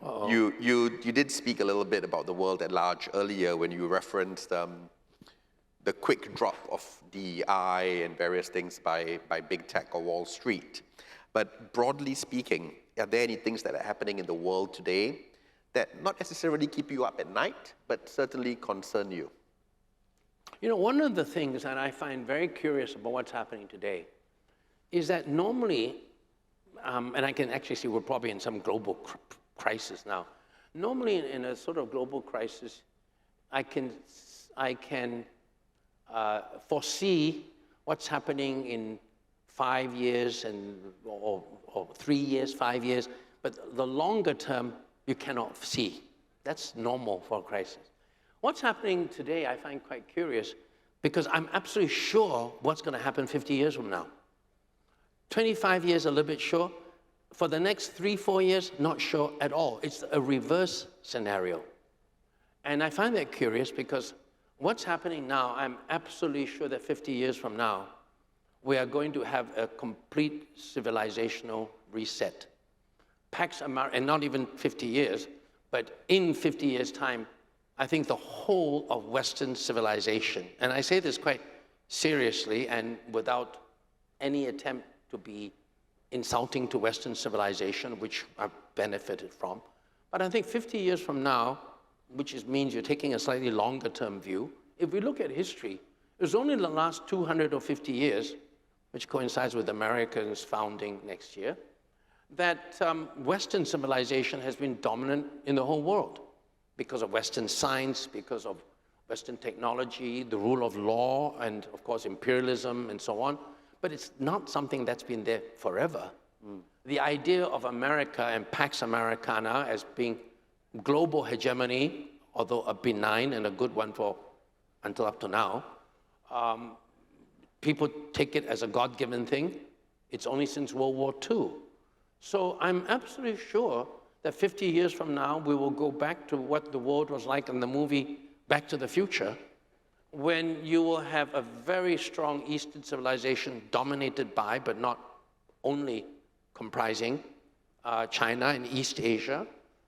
Uh-oh. You did speak a little bit about the world at large earlier when you referenced the quick drop of DEI and various things by big tech or Wall Street. But broadly speaking, are there any things that are happening in the world today that not necessarily keep you up at night, but certainly concern you? You know, one of the things that I find very curious about what's happening today is that normally and I can actually see we're probably in some global crisis now. Normally, in a sort of global crisis, I can foresee what's happening in 5 years or 3 years, 5 years, but the longer term you cannot see. That's normal for a crisis. What's happening today I find quite curious because I'm absolutely sure what's going to happen 50 years from now. 25 years, a little bit sure. For the next 3, 4 years, not sure at all. It's a reverse scenario. And I find that curious because what's happening now, I'm absolutely sure that 50 years from now, we are going to have a complete civilizational reset. Pax America, and not even 50 years, but in 50 years' time, I think the whole of Western civilization, and I say this quite seriously and without any attempt to be insulting to Western civilization, which I've benefited from, but I think 50 years from now, which means you're taking a slightly longer term view, if we look at history, it was only in the last 200 or 50 years, which coincides with America's founding next year, that Western civilization has been dominant in the whole world because of Western science, because of Western technology, the rule of law, and of course imperialism and so on. But it's not something that's been there forever. The idea of America and Pax Americana as being global hegemony, although a benign and a good one for until up to now, people take it as a God-given thing. It's only since World War II. So I'm absolutely sure that 50 years from now, we will go back to what the world was like in the movie Back to the Future, when you will have a very strong Eastern civilization dominated by, but not only comprising, China and East Asia.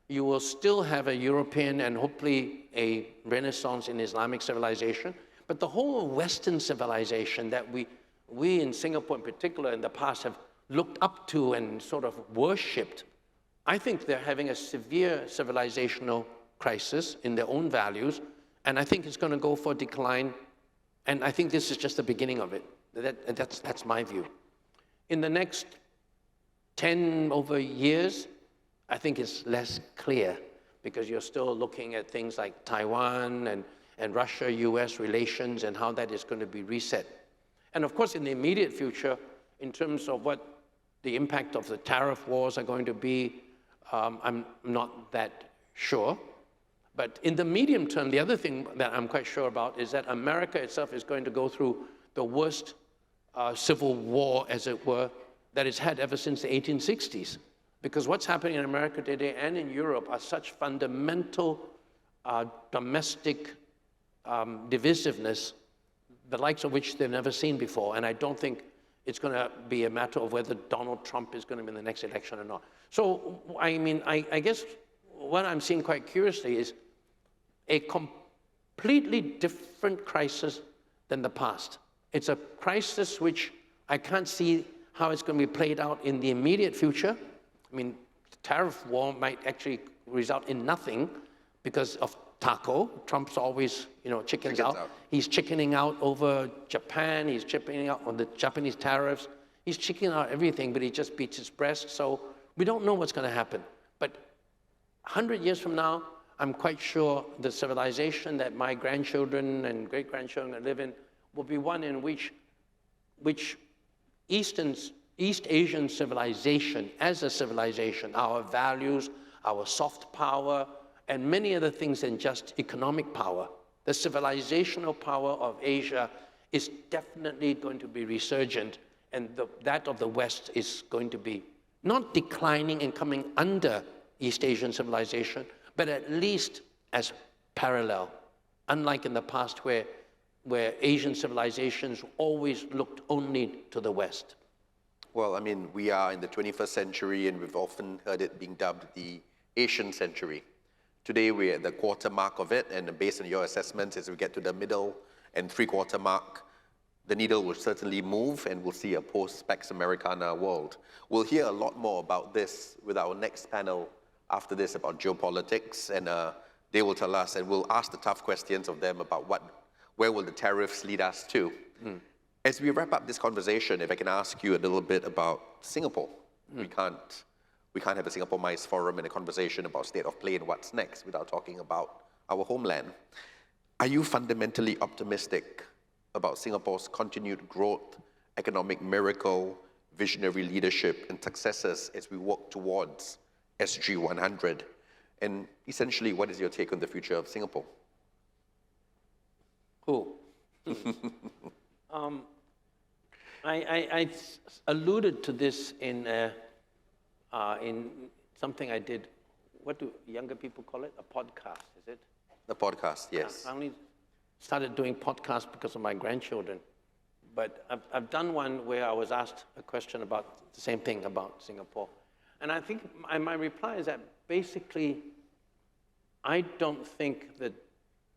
You will still have a European and hopefully a Renaissance in Islamic civilization. But the whole Western civilization that we in Singapore in particular in the past have looked up to and sort of worshipped, I think they're having a severe civilizational crisis in their own values, and I think it's going to go for decline, and I think this is just the beginning of it. That's my view. In the next 10 over years, I think it's less clear because you're still looking at things like Taiwan and Russia-US relations and how that is going to be reset. And of course, in the immediate future, in terms of what the impact of the tariff wars are going to be, I'm not that sure. But in the medium term, the other thing that I'm quite sure about is that America itself is going to go through the worst civil war, as it were, that it's had ever since the 1860s. Because what's happening in America today and in Europe are such fundamental domestic divisiveness, the likes of which they've never seen before. And I don't think it's going to be a matter of whether Donald Trump is going to be in the next election or not. So, I mean, I guess what I'm seeing quite curiously is a completely different crisis than the past. It's a crisis which I can't see how it's going to be played out in the immediate future. I mean, the tariff war might actually result in nothing because of taco. Trump's always, chickens out. He's chickening out over Japan. He's chickening out on the Japanese tariffs. He's chickening out everything, but he just beats his breast. So we don't know what's going to happen. But 100 years from now, I'm quite sure the civilization that my grandchildren and great-grandchildren live in will be one in which East Asian civilization, as a civilization, our values, our soft power, and many other things than just economic power, the civilizational power of Asia is definitely going to be resurgent, and that of the West is going to be not declining and coming under East Asian civilization, but at least as parallel, unlike in the past where Asian civilizations always looked only to the West. Well, I mean, we are in the 21st century, and we've often heard it being dubbed the Asian century. Today, we're at the quarter mark of it, and based on your assessments, as we get to the middle and three-quarter mark, the needle will certainly move, and we'll see a post-Pax Americana world. We'll hear a lot more about this with our next panel after this about geopolitics, and they will tell us, and we'll ask the tough questions of them about where will the tariffs lead us to. As we wrap up this conversation, if I can ask you a little bit about Singapore. We can't have a Singapore MICE forum and a conversation about state of play and what's next without talking about our homeland. Are you fundamentally optimistic about Singapore's continued growth, economic miracle, visionary leadership and successes as we work towards SG 100? And essentially, what is your take on the future of Singapore? Cool. I alluded to this in something I did. What do younger people call it? A podcast, is it? The podcast, yes. I only started doing podcasts because of my grandchildren. But I've done one where I was asked a question about the same thing about Singapore. And I think my reply is that basically, I don't think the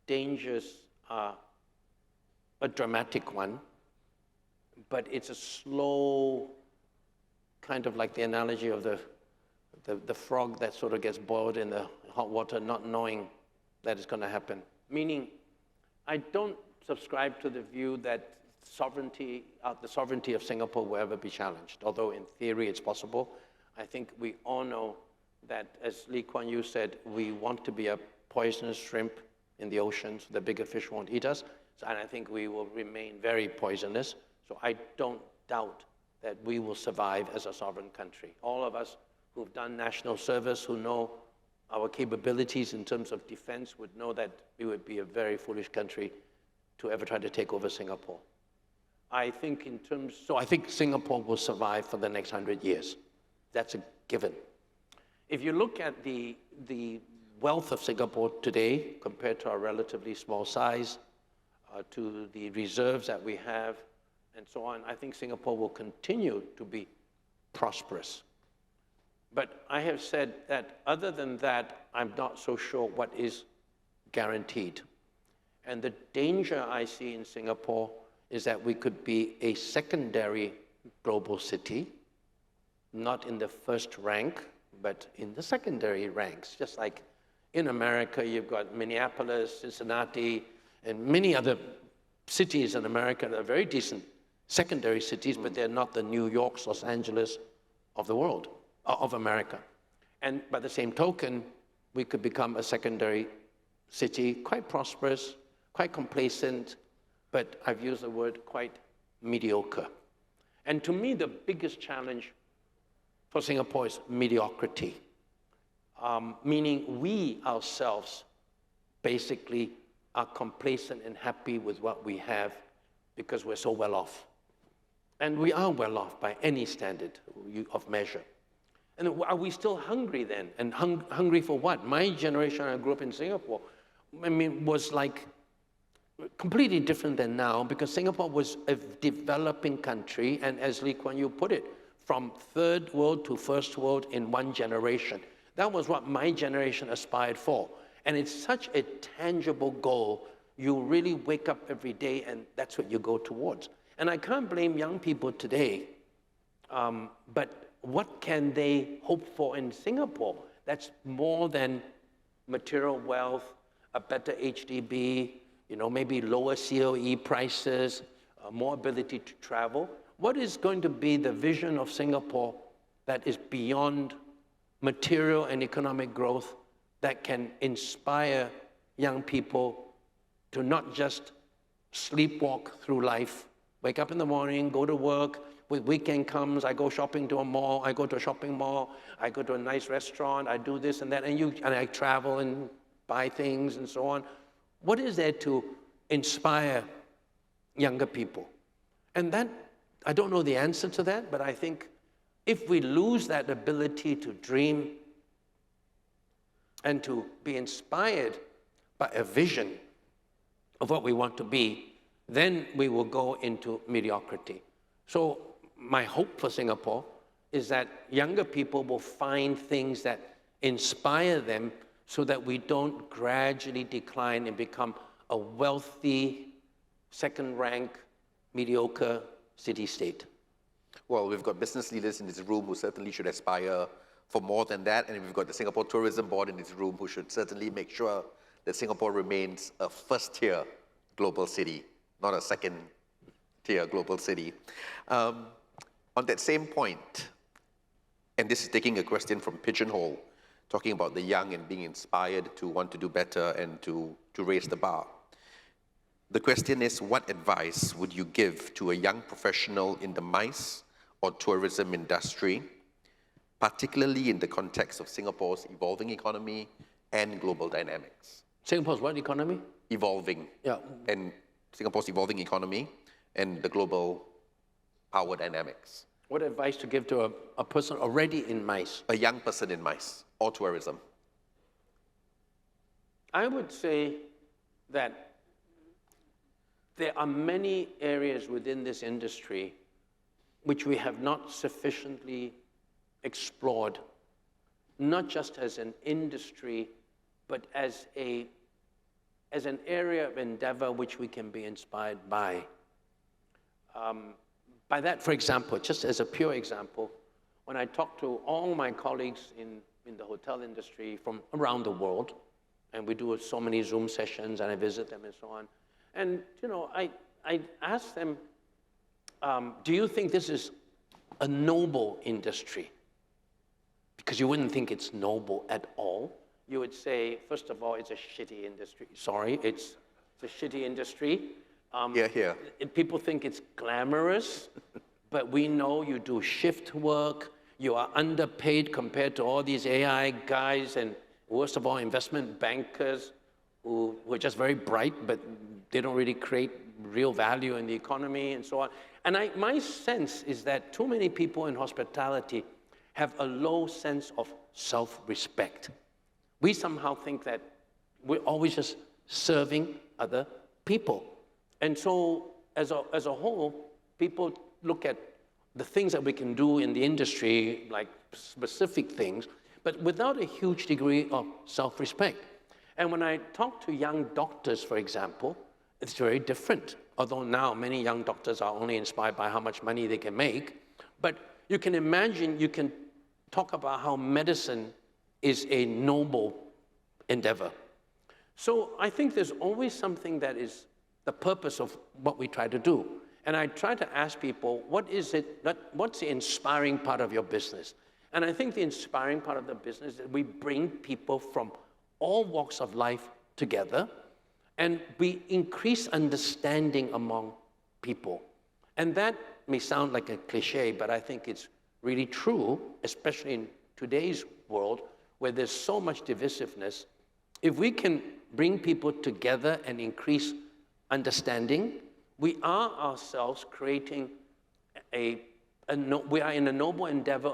dangers are a dramatic one, but it's a slow, kind of like the analogy of the frog that sort of gets boiled in the hot water, not knowing that it's going to happen. Meaning, I don't subscribe to the view that the sovereignty of Singapore will ever be challenged, although in theory it's possible. I think we all know that, as Lee Kuan Yew said, we want to be a poisonous shrimp in the ocean, so the bigger fish won't eat us. And I think we will remain very poisonous. So I don't doubt that we will survive as a sovereign country. All of us who've done national service, who know our capabilities in terms of defense, would know that we would be a very foolish country to ever try to take over Singapore. I think I think Singapore will survive for the next 100 years. That's a given. If you look at the wealth of Singapore today compared to our relatively small size, to the reserves that we have, and so on, I think Singapore will continue to be prosperous. But I have said that other than that, I'm not so sure what is guaranteed. And the danger I see in Singapore is that we could be a secondary global city, not in the first rank, but in the secondary ranks. Just like in America, you've got Minneapolis, Cincinnati, and many other cities in America that are very decent secondary cities, but they're not the New Yorks, Los Angeles of the world, of America. And by the same token, we could become a secondary city, quite prosperous, quite complacent, but I've used the word quite mediocre. And to me, the biggest challenge for Singapore is mediocrity, meaning we ourselves basically are complacent and happy with what we have because we're so well off. And we are well off by any standard of measure. And are we still hungry then? And hungry for what? My generation, I grew up in Singapore, was like completely different than now, because Singapore was a developing country, and as Lee Kuan Yew put it, from third world to first world in one generation. That was what my generation aspired for. And it's such a tangible goal. You really wake up every day and that's what you go towards. And I can't blame young people today, but what can they hope for in Singapore that's more than material wealth, a better HDB, maybe lower COE prices, more ability to travel? What is going to be the vision of Singapore that is beyond material and economic growth that can inspire young people to not just sleepwalk through life, wake up in the morning, go to work, with weekend comes, I go shopping to a mall, I go to a shopping mall, I go to a nice restaurant, I do this and that, and I travel and buy things and so on. What is there to inspire younger people? And that, I don't know the answer to that, but I think if we lose that ability to dream and to be inspired by a vision of what we want to be, then we will go into mediocrity. So my hope for Singapore is that younger people will find things that inspire them so that we don't gradually decline and become a wealthy, second-rank, mediocre city-state. Well, we've got business leaders in this room who certainly should aspire for more than that, and we've got the Singapore Tourism Board in this room who should certainly make sure that Singapore remains a first-tier global city, not a second-tier global city. On that same point, And this is taking a question from Pigeonhole, talking about the young and being inspired to want to do better and to raise the bar. The question is, what advice would you give to a young professional in the MICE or tourism industry, particularly in the context of Singapore's evolving economy and global dynamics? Singapore's what economy? Evolving. Yeah. And Singapore's evolving economy and the global power dynamics. What advice to give to a person already in MICE? A young person in MICE or tourism. I would say that there are many areas within this industry which we have not sufficiently explored, not just as an industry, but as an area of endeavor which we can be inspired by. By that, for example, just as a pure example, when I talk to all my colleagues in the hotel industry from around the world, and we do so many Zoom sessions, and I visit them and so on, and I ask them, do you think this is a noble industry? Because you wouldn't think it's noble at all. You would say, first of all, it's a shitty industry. Sorry, it's a shitty industry. Here. People think it's glamorous, but we know you do shift work, you are underpaid compared to all these AI guys, and worst of all, investment bankers who are just very bright, but they don't really create real value in the economy and so on. And my sense is that too many people in hospitality have a low sense of self-respect. We somehow think that we're always just serving other people. And so, as a whole, people look at the things that we can do in the industry, like specific things, but without a huge degree of self-respect. And when I talk to young doctors, for example, it's very different. Although now many young doctors are only inspired by how much money they can make. But you can imagine, you can talk about how medicine is a noble endeavor. So I think there's always something that is the purpose of what we try to do. And I try to ask people, what's the inspiring part of your business? And I think the inspiring part of the business is that we bring people from all walks of life together, and we increase understanding among people. And that may sound like a cliche, but I think it's really true, especially in today's world, where there's so much divisiveness. If we can bring people together and increase understanding, we are ourselves creating we are in a noble endeavor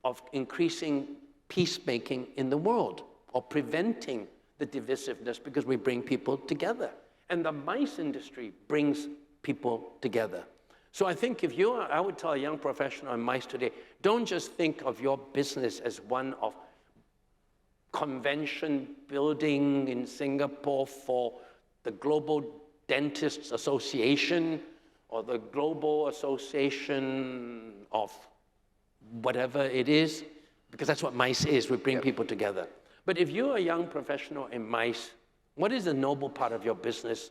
of increasing peacemaking in the world, or preventing the divisiveness, because we bring people together. And the MICE industry brings people together. So I think I would tell a young professional in MICE today, don't just think of your business as one of convention building in Singapore for the Global Dentists Association or the Global Association of whatever it is, because that's what MICE is. We bring people together. But if you're a young professional in MICE, what is the noble part of your business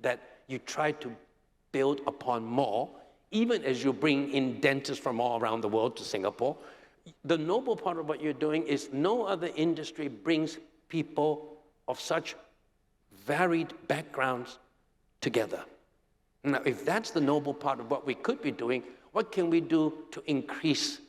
that you try to build upon more, even as you bring in dentists from all around the world to Singapore? The noble part of what you're doing is no other industry brings people of such varied backgrounds together. Now, if that's the noble part of what we could be doing, what can we do to increase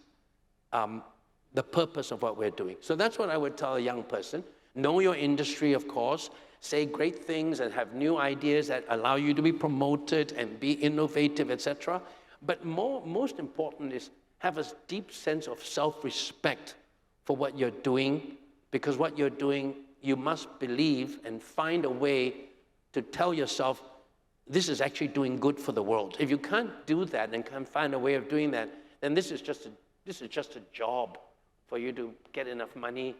the purpose of what we're doing? So that's what I would tell a young person. Know your industry, of course. Say great things and have new ideas that allow you to be promoted and be innovative, etc. But most important is have a deep sense of self-respect for what you're doing, because what you're doing, you must believe and find a way to tell yourself, this is actually doing good for the world. If you can't do that and can't find a way of doing that, then this is just a job for you to get enough money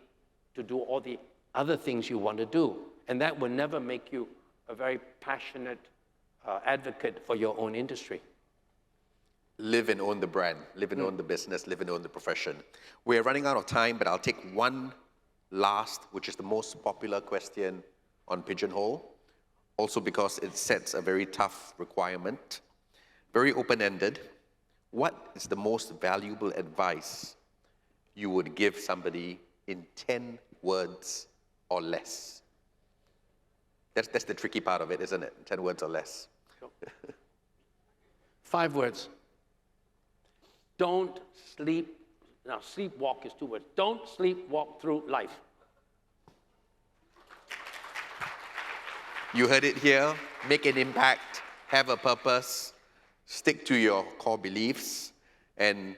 to do all the other things you want to do. And that will never make you a very passionate advocate for your own industry. Live and own the brand, live and own the business, live and own the profession. We're running out of time, but I'll take one last, which is the most popular question on Pigeonhole, also because it sets a very tough requirement, very open-ended. What is the most valuable advice you would give somebody in 10 words or less? That's the tricky part of it, isn't it? 10 words or less. 5 words. Don't sleep. Now, sleepwalk is 2 words. Don't sleepwalk through life. You heard it here. Make an impact, have a purpose, stick to your core beliefs. And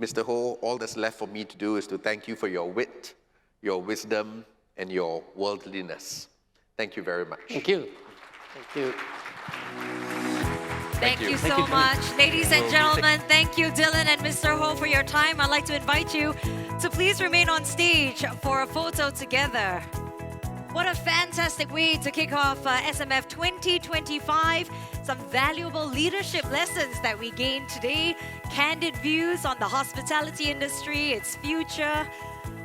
Mr. Ho, all that's left for me to do is to thank you for your wit, your wisdom, and your worldliness. Thank you very much. Thank you. Thank you. Thank you so Thank you. much. Ladies and gentlemen, thank you, Dylan and Mr. Ho, for your time. I'd like to invite you to please remain on stage for a photo together. What a fantastic way to kick off SMF 2025. Some valuable leadership lessons that we gained today. Candid views on the hospitality industry, its future.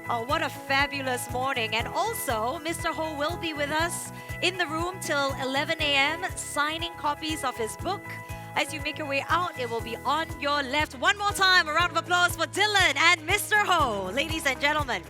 Oh, what a fabulous morning. And also, Mr. Ho will be with us in the room till 11 a.m. signing copies of his book. As you make your way out, it will be on your left. One more time, a round of applause for Dylan and Mr. Ho, ladies and gentlemen.